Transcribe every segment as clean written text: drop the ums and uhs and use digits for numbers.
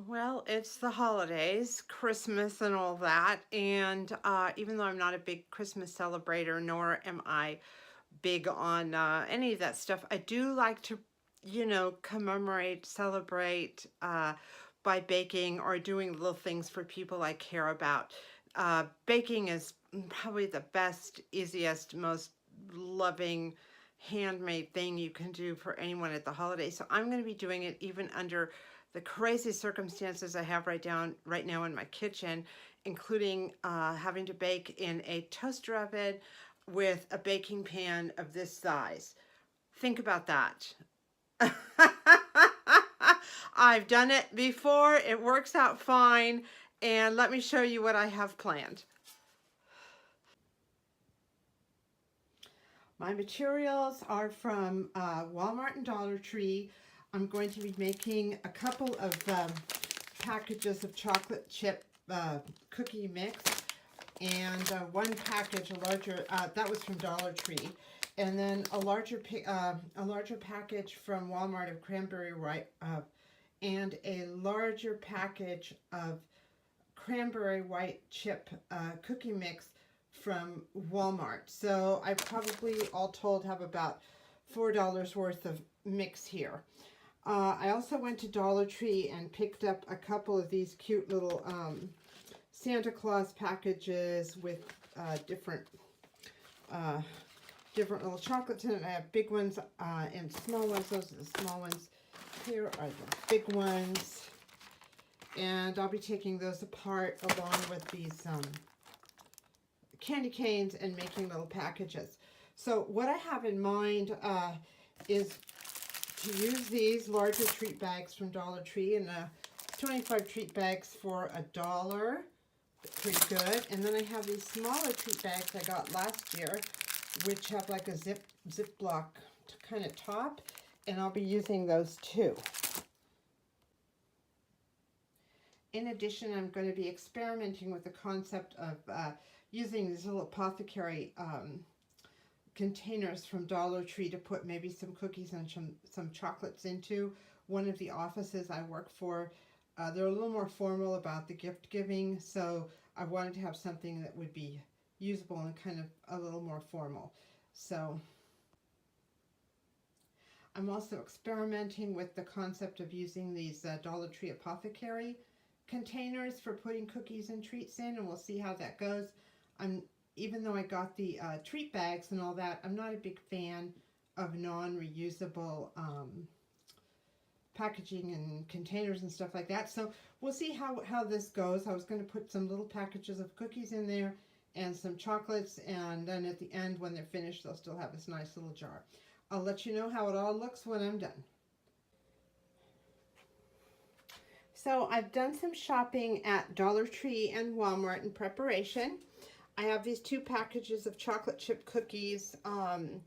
Well, it's the holidays, Christmas and all that, and even though I'm not a big Christmas celebrator, nor am I big on any of that stuff, I do like to, commemorate, celebrate by baking or doing little things for people I care about. Baking is probably the best, easiest, most loving handmade thing you can do for anyone at the holidays. So I'm going to be doing it even under the crazy circumstances I have right now in my kitchen, including having to bake in a toaster oven with a baking pan of this size. Think about that. I've done it before. It works out fine. And let me show you what I have planned. My materials are from Walmart and Dollar Tree. I'm going to be making a couple of packages of chocolate chip cookie mix, and one package, a larger, that was from Dollar Tree, and then a larger package from Walmart of Cranberry White, and a larger package of Cranberry White chip cookie mix from Walmart. So I probably all told have about $4 worth of mix here. I also went to Dollar Tree and picked up a couple of these cute little Santa Claus packages with different little chocolates in it. I have big ones and small ones. Those are the small ones. Here are the big ones. And I'll be taking those apart along with these candy canes and making little packages. So what I have in mind is to use these larger treat bags from Dollar Tree, and 25 treat bags for $1. Pretty good. And then I have these smaller treat bags I got last year, which have like a Ziploc kind of top, and I'll be using those too. In addition, I'm going to be experimenting with the concept of using these little apothecary containers from Dollar Tree to put maybe some cookies and some chocolates into. One of the offices I work for, they're a little more formal about the gift giving, so I wanted to have something that would be usable and kind of a little more formal. So I'm also experimenting with the concept of using these Dollar Tree apothecary containers for putting cookies and treats in, and we'll see how that goes. Even though I got the treat bags and all that, I'm not a big fan of non-reusable packaging and containers and stuff like that. So we'll see how this goes. I was going to put some little packages of cookies in there and some chocolates, and then at the end when they're finished they'll still have this nice little jar. I'll let you know how it all looks when I'm done. So I've done some shopping at Dollar Tree and Walmart in preparation. I have these two packages of chocolate chip cookies from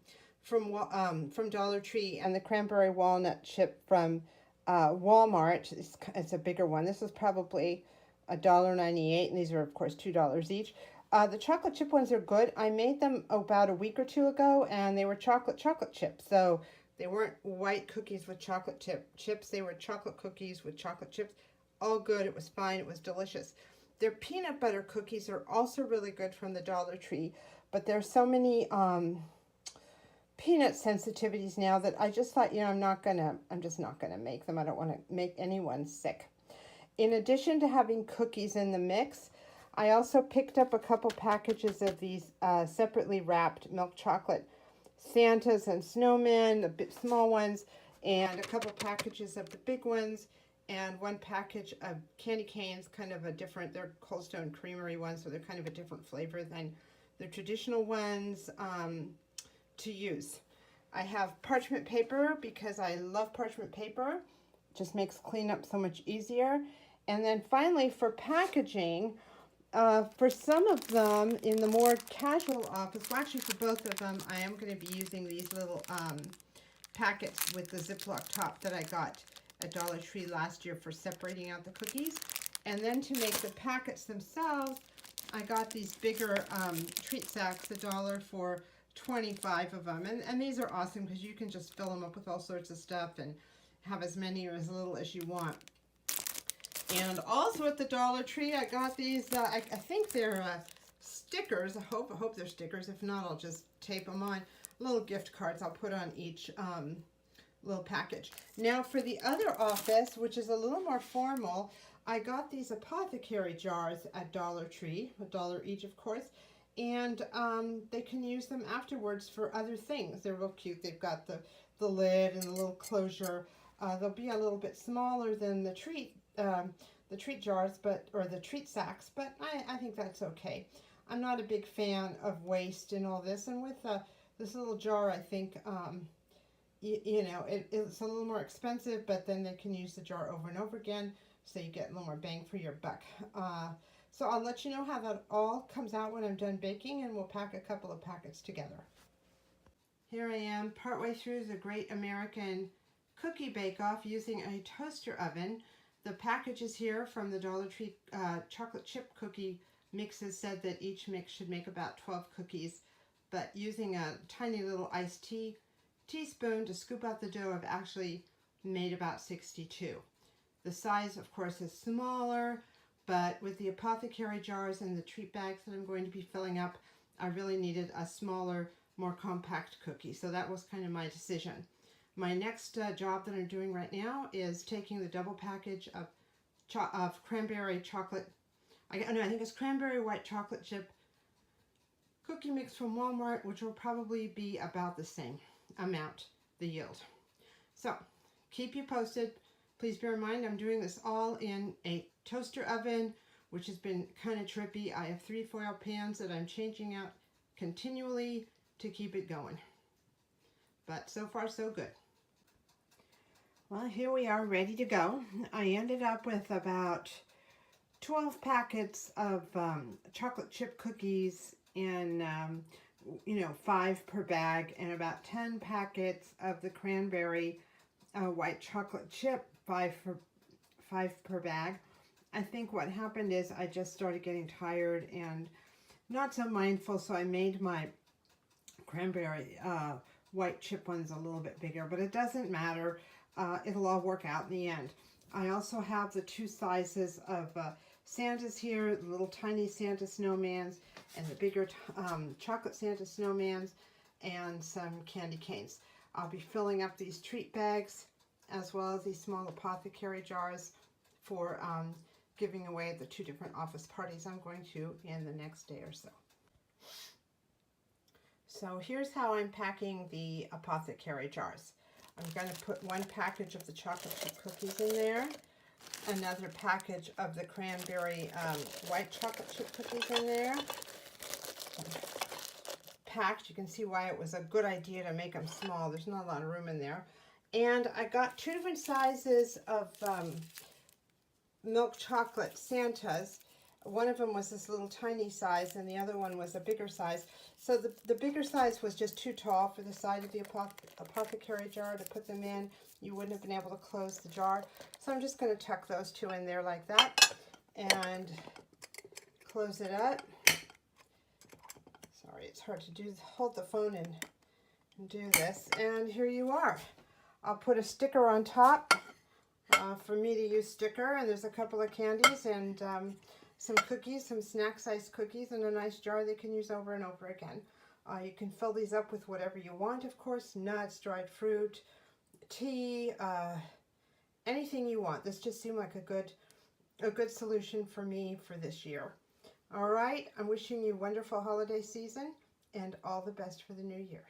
Dollar Tree, and the cranberry walnut chip from Walmart. It's a bigger one. This is probably $1.98, and these are of course $2 each. The chocolate chip ones are good. I made them about a week or two ago, and they were chocolate chips. So they weren't white cookies with chocolate chips. They were chocolate cookies with chocolate chips. All good. It was fine. It was delicious. Their peanut butter cookies are also really good from the Dollar Tree, but there's so many peanut sensitivities now that I just thought, I'm just not gonna make them. I don't want to make anyone sick. In addition to having cookies in the mix, I also picked up a couple packages of these separately wrapped milk chocolate Santas and snowmen, the bit small ones, and a couple packages of the big ones, and one package of candy canes, kind of a different, they're Cold Stone Creamery ones, so they're kind of a different flavor than the traditional ones to use. I have parchment paper because I love parchment paper. It just makes cleanup so much easier. And then finally for packaging, for some of them in the more casual office, well actually for both of them, I am going to be using these little packets with the Ziploc top that I got at Dollar Tree last year for separating out the cookies. And then to make the packets themselves, I got these bigger treat sacks, $1 for 25 of them. And these are awesome because you can just fill them up with all sorts of stuff and have as many or as little as you want. And also at the Dollar Tree, I got these, I think they're stickers. I hope they're stickers. If not, I'll just tape them on. Little gift cards I'll put on each little package. Now for the other office, which is a little more formal, I got these apothecary jars at Dollar Tree, $1 each of course, and they can use them afterwards for other things. They're real cute. They've got the lid and the little closure. They'll be a little bit smaller than the treat jars, or the treat sacks, but I think that's okay. I'm not a big fan of waste and all this, and with this little jar, I think you know, it's a little more expensive, but then they can use the jar over and over again, so you get a little more bang for your buck. So I'll let you know how that all comes out when I'm done baking, and we'll pack a couple of packets together. Here I am, partway through the Great American Cookie Bake-Off using a toaster oven. The packages here from the Dollar Tree chocolate chip cookie mixes said that each mix should make about 12 cookies, but using a tiny little iced teaspoon to scoop out the dough, I've actually made about 62. The size, of course, is smaller, but with the apothecary jars and the treat bags that I'm going to be filling up, I really needed a smaller, more compact cookie. So that was kind of my decision. My next job that I'm doing right now is taking the double package of cranberry chocolate. I think it's cranberry white chocolate chip cookie mix from Walmart, which will probably be about the same amount, the yield. So keep you posted. Please bear in mind I'm doing this all in a toaster oven, which has been kind of trippy. I have 3 foil pans that I'm changing out continually to keep it going. But so far so good. Well, here we are ready to go. I ended up with about 12 packets of chocolate chip cookies and you know, 5 per bag, and about 10 packets of the cranberry white chocolate chip, 5 per bag. I think what happened is I just started getting tired and not so mindful, so I made my cranberry white chip ones a little bit bigger, but it doesn't matter. It'll all work out in the end. I also have the 2 sizes of Santas here, the little tiny Santa snowmans and the bigger chocolate Santa snowmans, and some candy canes. I'll be filling up these treat bags as well as these small apothecary jars for giving away at the 2 different office parties I'm going to in the next day or so. So here's how I'm packing the apothecary jars. I'm going to put 1 package of the chocolate chip cookies in there, another package of the cranberry white chocolate chip cookies in there. Packed. You can see why it was a good idea to make them small. There's not a lot of room in there. And I got 2 different sizes of milk chocolate Santas. One of them was this little tiny size, and the other one was a bigger size. So the bigger size was just too tall for the side of the apothecary jar to put them in. You wouldn't have been able to close the jar. So I'm just going to tuck those 2 in there like that and close it up. Sorry, it's hard to hold the phone and do this. And here you are. I'll put a sticker on top for me to use sticker, and there's a couple of candies and some cookies, some snack-sized cookies, and a nice jar they can use over and over again. You can fill these up with whatever you want, of course, nuts, dried fruit, tea, anything you want. This just seemed like a good solution for me for this year. All right, I'm wishing you a wonderful holiday season and all the best for the new year.